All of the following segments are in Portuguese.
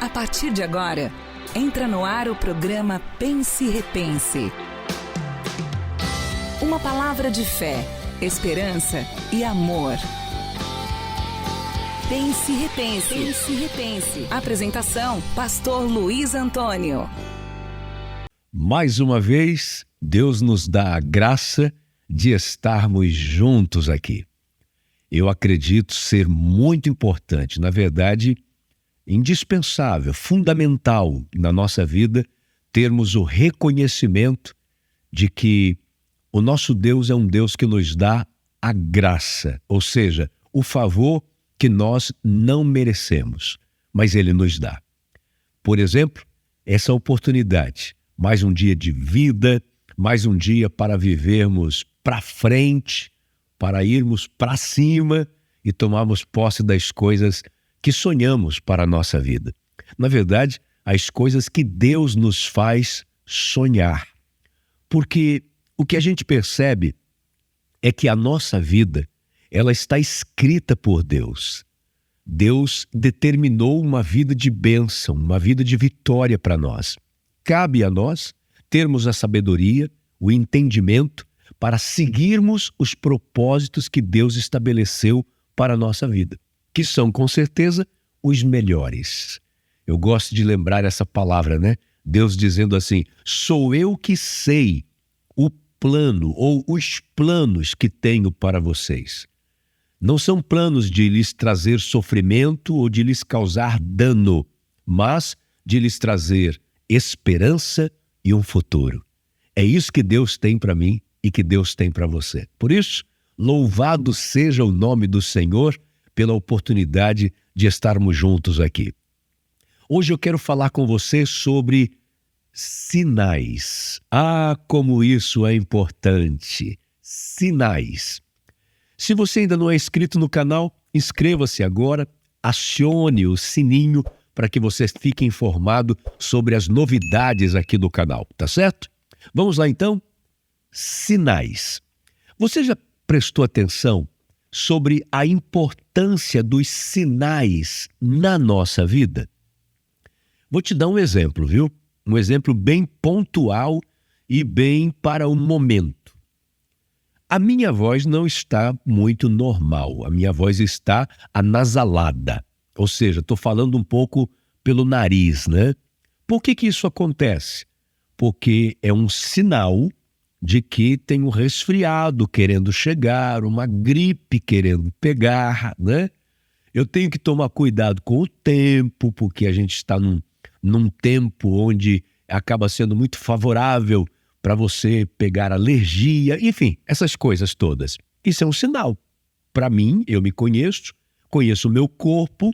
A partir de agora, entra no ar o programa Pense e Repense. Uma palavra de fé, esperança e amor. Pense e Repense. Pense e Repense. Apresentação, Pastor Luiz Antônio. Mais uma vez, Deus nos dá a graça de estarmos juntos aqui. Eu acredito ser muito importante, na verdade, indispensável, fundamental na nossa vida, termos o reconhecimento de que o nosso Deus é um Deus que nos dá a graça, ou seja, o favor que nós não merecemos, mas Ele nos dá. Por exemplo, essa oportunidade, mais um dia de vida, mais um dia para vivermos para frente, para irmos para cima e tomarmos posse das coisas que sonhamos para a nossa vida. Na verdade, as coisas que Deus nos faz sonhar. Porque o que a gente percebe é que a nossa vida, ela está escrita por Deus. Deus determinou uma vida de bênção, uma vida de vitória para nós. Cabe a nós termos a sabedoria, o entendimento para seguirmos os propósitos que Deus estabeleceu para a nossa vida, que são, com certeza, os melhores. Eu gosto de lembrar essa palavra, né? Deus dizendo assim, sou eu que sei o plano ou os planos que tenho para vocês. Não são planos de lhes trazer sofrimento ou de lhes causar dano, mas de lhes trazer esperança e um futuro. É isso que Deus tem para mim e que Deus tem para você. Por isso, louvado seja o nome do Senhor pela oportunidade de estarmos juntos aqui. Hoje eu quero falar com você sobre sinais. Ah, como isso é importante! Sinais. Se você ainda não é inscrito no canal, inscreva-se agora, acione o sininho para que você fique informado sobre as novidades aqui do canal, tá certo? Vamos lá então? Sinais. Você já prestou atenção sobre a importância dos sinais na nossa vida? Vou te dar um exemplo, viu? Um exemplo bem pontual e bem para o momento. A minha voz não está muito normal, a minha voz está anasalada, ou seja, estou falando um pouco pelo nariz, né? Por que isso acontece? Porque é um sinal de que tem um resfriado querendo chegar, uma gripe querendo pegar, né? Eu tenho que tomar cuidado com o tempo, porque a gente está num tempo onde acaba sendo muito favorável para você pegar alergia, enfim, essas coisas todas. Isso é um sinal. Para mim, eu me conheço o meu corpo,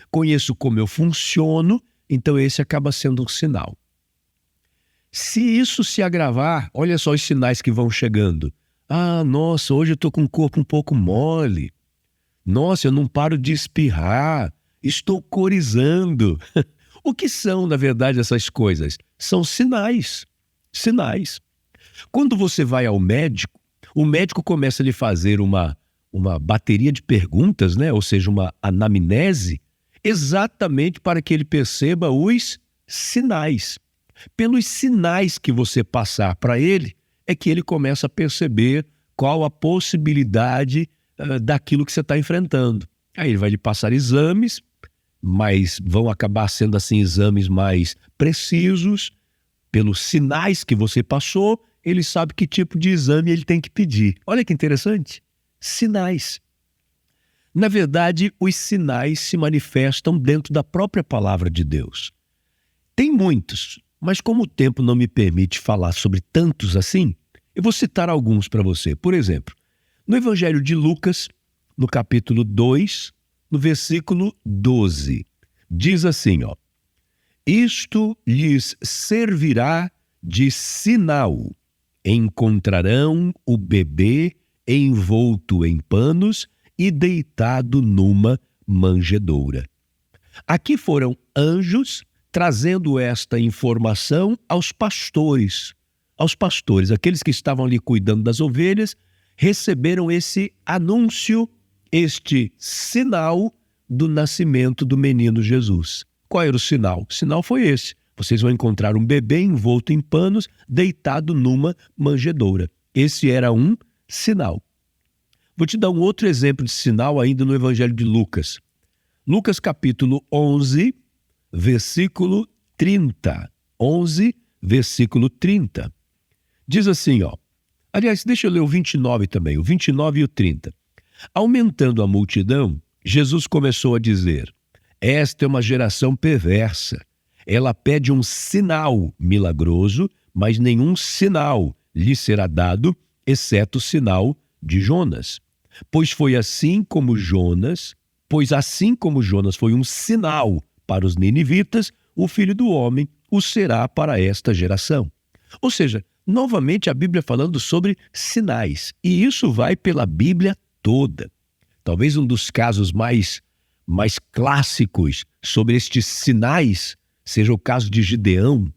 conheço como eu funciono, então esse acaba sendo um sinal. Se isso se agravar, olha só os sinais que vão chegando. Ah, nossa, hoje eu estou com o corpo um pouco mole. Nossa, eu não paro de espirrar. Estou corizando. O que são, na verdade, essas coisas? São sinais. Sinais. Quando você vai ao médico, o médico começa a lhe fazer uma bateria de perguntas, né? Ou seja, uma anamnese, exatamente para que ele perceba os sinais. Pelos sinais que você passar para ele, é que ele começa a perceber qual a possibilidade daquilo que você está enfrentando. Aí ele vai lhe passar exames, mas vão acabar sendo assim exames mais precisos. Pelos sinais que você passou, ele sabe que tipo de exame ele tem que pedir. Olha que interessante. Sinais. Na verdade, os sinais se manifestam dentro da própria palavra de Deus. Tem muitos, mas como o tempo não me permite falar sobre tantos assim, eu vou citar alguns para você. Por exemplo, no Evangelho de Lucas, no capítulo 2, no versículo 12, diz assim, ó, isto lhes servirá de sinal. Encontrarão o bebê envolto em panos e deitado numa manjedoura. Aqui foram anjos trazendo esta informação aos pastores. Aqueles que estavam ali cuidando das ovelhas, receberam esse anúncio, este sinal do nascimento do menino Jesus. qual era o sinal? O sinal foi esse. Vocês vão encontrar um bebê envolto em panos, deitado numa manjedoura. Esse era um sinal. Vou te dar um outro exemplo de sinal ainda no Evangelho de Lucas. Lucas capítulo 11, versículo 30. 11, versículo 30. Diz assim, ó. Aliás, deixa eu ler o 29 também, o 29 e o 30. Aumentando a multidão, Jesus começou a dizer: esta é uma geração perversa. Ela pede um sinal milagroso, mas nenhum sinal lhe será dado, exceto o sinal de Jonas. Pois assim como Jonas foi um sinal para os ninivitas, o Filho do Homem o será para esta geração. Ou seja, novamente a Bíblia falando sobre sinais. E isso vai pela Bíblia toda. Talvez um dos casos mais clássicos sobre estes sinais seja o caso de Gideão.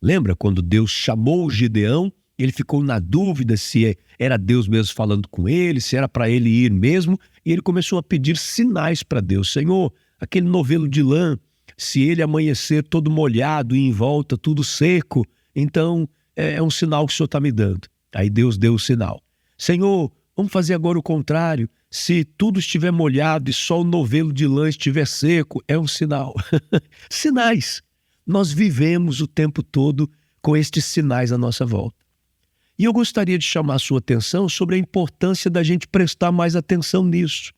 Lembra quando Deus chamou Gideão? Ele ficou na dúvida se era Deus mesmo falando com ele, se era para ele ir mesmo, e ele começou a pedir sinais para Deus. Senhor, aquele novelo de lã, se ele amanhecer todo molhado e em volta tudo seco, então é um sinal que o Senhor está me dando. Aí Deus deu o sinal. Senhor, vamos fazer agora o contrário. Se tudo estiver molhado e só o novelo de lã estiver seco, é um sinal. Sinais. Nós vivemos o tempo todo com estes sinais à nossa volta. E eu gostaria de chamar a sua atenção sobre a importância da gente prestar mais atenção nisso.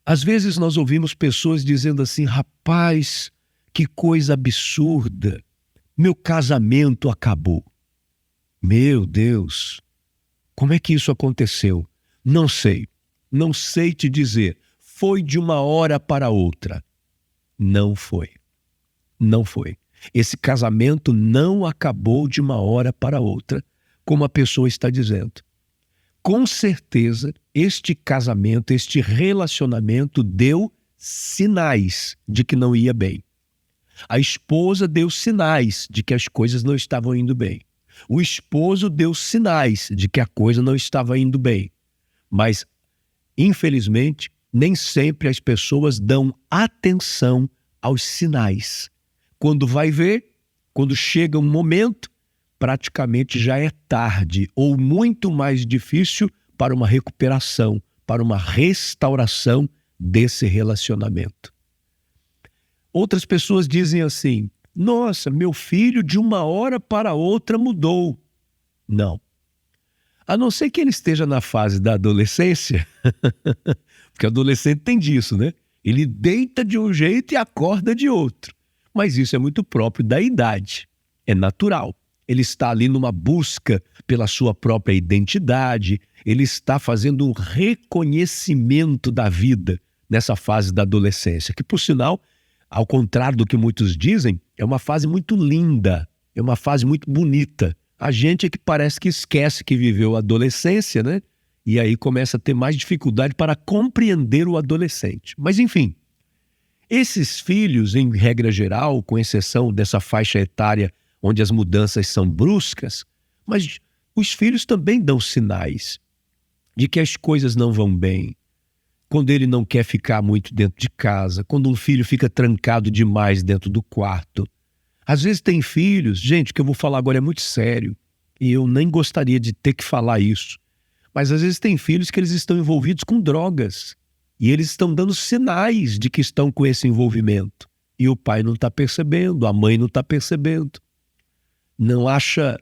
Às vezes nós ouvimos pessoas dizendo assim: rapaz, que coisa absurda, meu casamento acabou. Meu Deus, como é que isso aconteceu? Não sei te dizer. Foi de uma hora para outra. Não foi. Esse casamento não acabou de uma hora para outra, como a pessoa está dizendo. Com certeza, este casamento, este relacionamento deu sinais de que não ia bem. A esposa deu sinais de que as coisas não estavam indo bem. O esposo deu sinais de que a coisa não estava indo bem. Mas, infelizmente, nem sempre as pessoas dão atenção aos sinais. Quando vai ver, quando chega um momento, praticamente já é tarde ou muito mais difícil para uma recuperação, para uma restauração desse relacionamento. Outras pessoas dizem assim: nossa, meu filho de uma hora para outra mudou. Não. A não ser que ele esteja na fase da adolescência, porque adolescente tem disso, né? Ele deita de um jeito e acorda de outro. Mas isso é muito próprio da idade, é natural. Ele está ali numa busca pela sua própria identidade, ele está fazendo um reconhecimento da vida nessa fase da adolescência, que, por sinal, ao contrário do que muitos dizem, é uma fase muito linda, é uma fase muito bonita. A gente é que parece que esquece que viveu a adolescência, né? E aí começa a ter mais dificuldade para compreender o adolescente. Mas, enfim, esses filhos, em regra geral, com exceção dessa faixa etária onde as mudanças são bruscas, mas os filhos também dão sinais de que as coisas não vão bem. Quando ele não quer ficar muito dentro de casa, quando um filho fica trancado demais dentro do quarto. Às vezes tem filhos, gente, o que eu vou falar agora é muito sério, e eu nem gostaria de ter que falar isso, mas às vezes tem filhos que eles estão envolvidos com drogas, e eles estão dando sinais de que estão com esse envolvimento. E o pai não está percebendo, a mãe não está percebendo. Não acha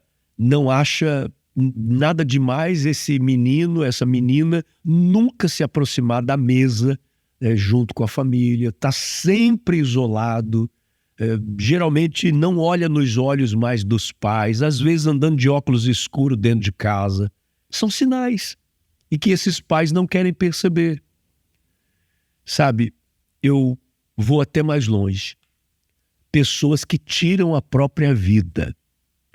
nada demais esse menino, essa menina, nunca se aproximar da mesa junto com a família, está sempre isolado, geralmente não olha nos olhos mais dos pais, às vezes andando de óculos escuros dentro de casa. São sinais e que esses pais não querem perceber. Sabe, eu vou até mais longe. Pessoas que tiram a própria vida.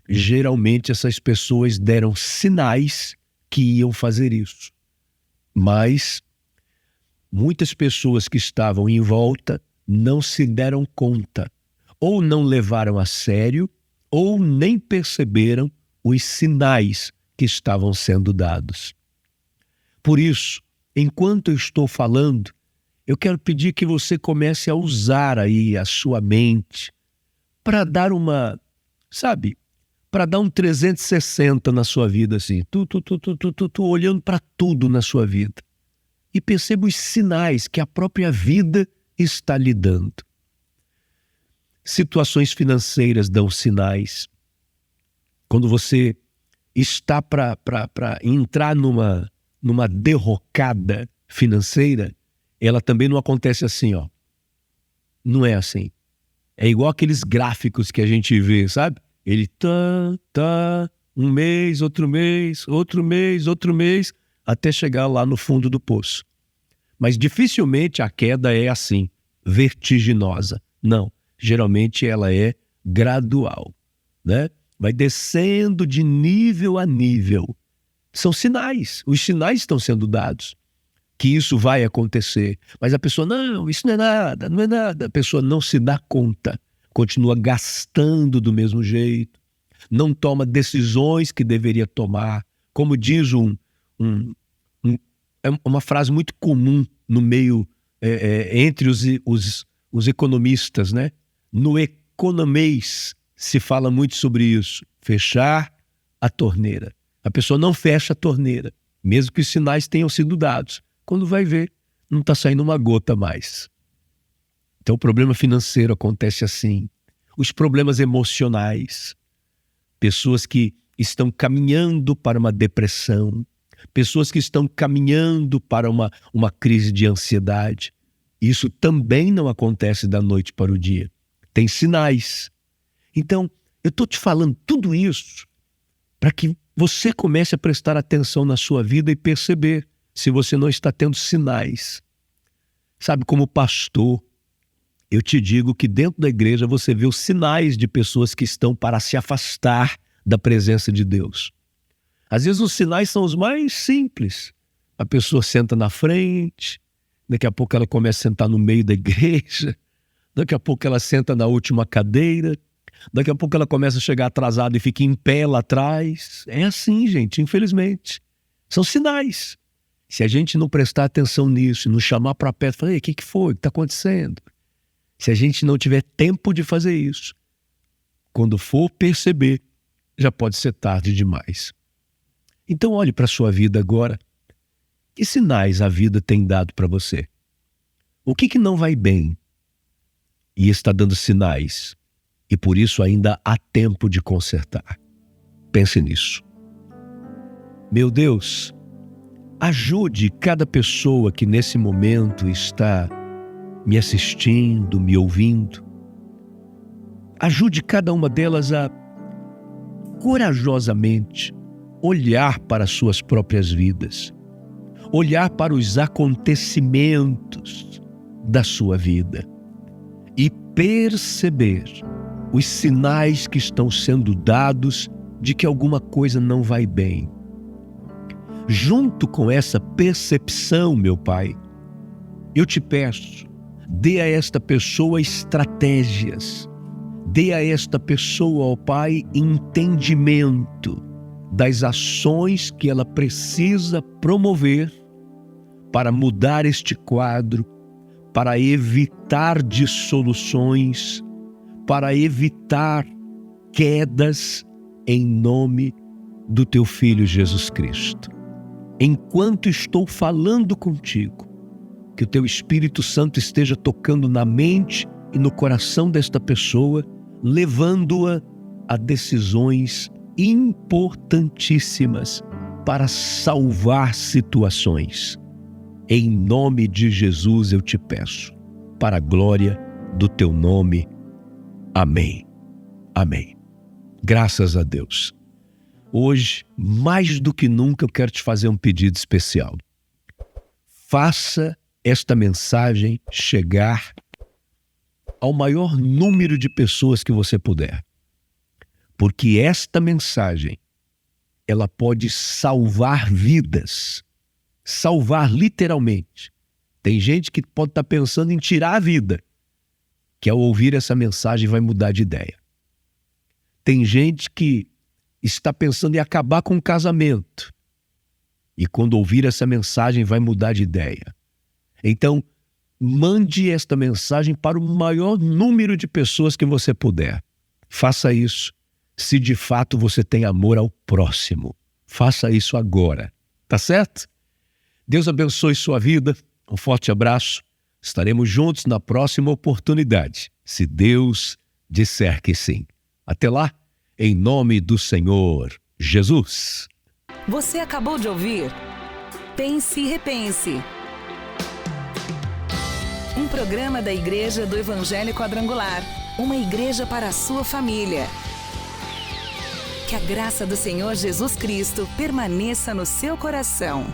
Geralmente essas pessoas deram sinais que iam fazer isso. Mas muitas pessoas que estavam em volta não se deram conta, ou não levaram a sério, ou nem perceberam os sinais que estavam sendo dados. Por isso, enquanto eu estou falando, eu quero pedir que você comece a usar aí a sua mente para dar para dar um 360 na sua vida, assim, tu olhando para tudo na sua vida. E perceba os sinais que a própria vida está lhe dando. Situações financeiras dão sinais. Quando você está para entrar numa derrocada financeira, ela também não acontece assim, ó. Não é assim. É igual aqueles gráficos que a gente vê, sabe? Ele um mês, outro mês, outro mês, outro mês, até chegar lá no fundo do poço. Mas dificilmente a queda é assim, vertiginosa. Não, geralmente ela é gradual, né? Vai descendo de nível a nível. São sinais, os sinais estão sendo dados que isso vai acontecer. Mas a pessoa, não, isso não é nada, não é nada. A pessoa não se dá conta, continua gastando do mesmo jeito, não toma decisões que deveria tomar. Como diz é uma frase muito comum no meio, entre os economistas, né? No economês se fala muito sobre isso, fechar a torneira. A pessoa não fecha a torneira, mesmo que os sinais tenham sido dados. Quando vai ver, não está saindo uma gota mais. Então o problema financeiro acontece assim. Os problemas emocionais, pessoas que estão caminhando para uma depressão, pessoas que estão caminhando para uma crise de ansiedade. Isso também não acontece da noite para o dia. Tem sinais. Então, eu estou te falando tudo isso para que você comece a prestar atenção na sua vida e perceber se você não está tendo sinais. Sabe, como pastor, eu te digo que dentro da igreja você vê os sinais de pessoas que estão para se afastar da presença de Deus. Às vezes os sinais são os mais simples. A pessoa senta na frente, daqui a pouco ela começa a sentar no meio da igreja, daqui a pouco ela senta na última cadeira, daqui a pouco ela começa a chegar atrasada e fica em pé lá atrás. É assim, gente, infelizmente. São sinais. Se a gente não prestar atenção nisso, não chamar para perto, falar, ei, o que foi? O que está acontecendo? Se a gente não tiver tempo de fazer isso, quando for perceber, já pode ser tarde demais. Então olhe para a sua vida agora. Que sinais a vida tem dado para você? O que não vai bem e está dando sinais? E por isso ainda há tempo de consertar. Pense nisso. Meu Deus, ajude cada pessoa que nesse momento está me assistindo, me ouvindo. Ajude cada uma delas a corajosamente olhar para suas próprias vidas, olhar para os acontecimentos da sua vida e perceber os sinais que estão sendo dados de que alguma coisa não vai bem. Junto com essa percepção, meu Pai, eu te peço, dê a esta pessoa estratégias, dê a esta pessoa, ó Pai, entendimento das ações que ela precisa promover para mudar este quadro, para evitar dissoluções, para evitar quedas, em nome do teu Filho Jesus Cristo. Enquanto estou falando contigo, que o teu Espírito Santo esteja tocando na mente e no coração desta pessoa, levando-a a decisões importantíssimas para salvar situações. Em nome de Jesus eu te peço, para a glória do teu nome. Amém. Amém. Graças a Deus. Hoje, mais do que nunca, eu quero te fazer um pedido especial. Faça esta mensagem chegar ao maior número de pessoas que você puder. Porque esta mensagem, ela pode salvar vidas. Salvar literalmente. Tem gente que pode estar pensando em tirar a vida, que ao ouvir essa mensagem vai mudar de ideia. Tem gente que está pensando em acabar com o casamento, e quando ouvir essa mensagem vai mudar de ideia. Então, Mande esta mensagem para o maior número de pessoas que você puder. Faça isso se de fato você tem amor ao próximo. Faça isso agora, tá certo? Deus abençoe sua vida. Um forte abraço. Estaremos juntos na próxima oportunidade, se Deus disser que sim. Até lá, em nome do Senhor Jesus. Você acabou de ouvir Pense e Repense. Um programa da Igreja do Evangelho Quadrangular. Uma igreja para a sua família. Que a graça do Senhor Jesus Cristo permaneça no seu coração.